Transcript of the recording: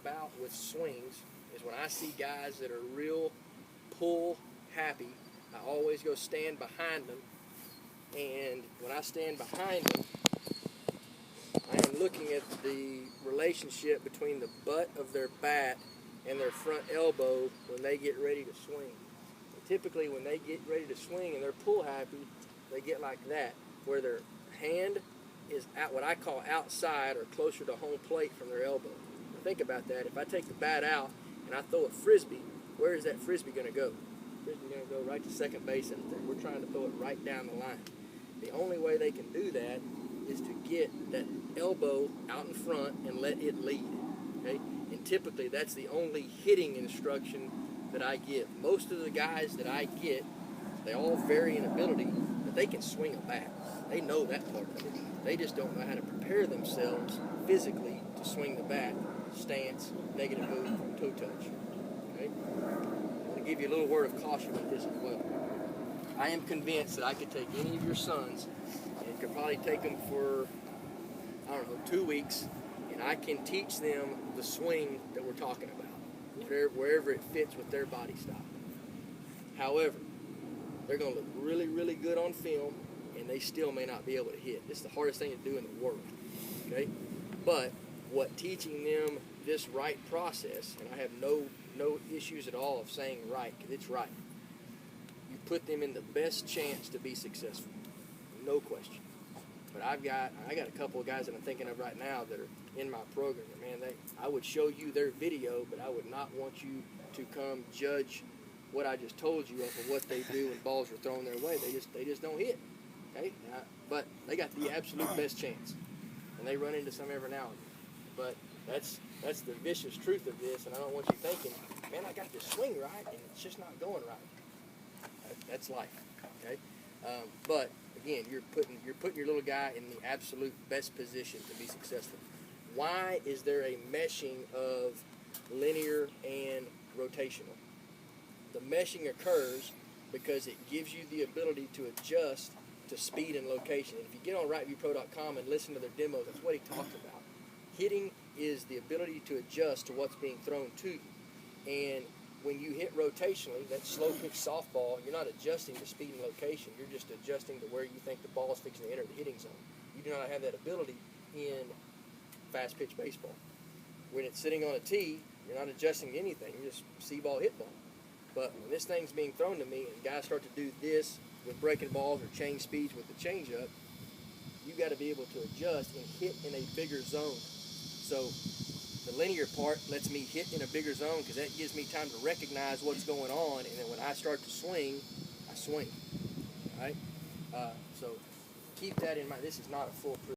about with swings is when I see guys that are real pull happy, I always go stand behind them. And when I stand behind them, I am looking at the relationship between the butt of their bat and their front elbow when they get ready to swing. And typically when they get ready to swing and they're pull happy, they get like that, where their hand is at what I call outside or closer to home plate from their elbow. Now think about that. If I take the bat out and I throw a frisbee, where is that frisbee going to go? The frisbee's going to go right to second base out there. We're trying to throw it right down the line. The only way they can do that is to get that elbow out in front and let it lead. Okay? And typically that's the only hitting instruction that I give. Most of the guys that I get, they all vary in ability, but they can swing a bat. They know that part of it. They just don't know how to prepare themselves physically to swing the bat, stance, negative move, toe touch. Okay? I'm going to give you a little word of caution with this as well. I am convinced that I could take any of your sons and could probably take them for, I don't know, 2 weeks, and I can teach them the swing that we're talking about, wherever it fits with their body style. However, they're going to look really, really good on film, and they still may not be able to hit. It's the hardest thing to do in the world, okay? But what teaching them this right process, and I have no issues at all of saying right, because it's right. You put them in the best chance to be successful, no question. But I got a couple of guys that I'm thinking of right now that are in my program. And man, I would show you their video, but I would not want you to come judge what I just told you of what they do when balls are thrown their way. They just don't hit. Okay, but they got the absolute best chance, and they run into some every now and then. But that's the vicious truth of this, and I don't want you thinking, man, I got this swing right, and it's just not going right. That's life. Okay, but again, you're putting your little guy in the absolute best position to be successful. Why is there a meshing of linear and rotational? The meshing occurs because it gives you the ability to adjust to speed and location. And if you get on rightviewpro.com and listen to their demos, that's what he talked about. Hitting is the ability to adjust to what's being thrown to you. And when you hit rotationally, that slow pitch softball, you're not adjusting to speed and location. You're just adjusting to where you think the ball is fixing to enter the hitting zone. You do not have that ability in fast pitch baseball. When it's sitting on a tee, you're not adjusting to anything. You're just see ball, hit ball. But when this thing's being thrown to me and guys start to do this with breaking balls or change speeds with the changeup, you got to be able to adjust and hit in a bigger zone. So the linear part lets me hit in a bigger zone because that gives me time to recognize what's going on, and then when I start to swing, I swing. All right? So keep that in mind. This is not a foolproof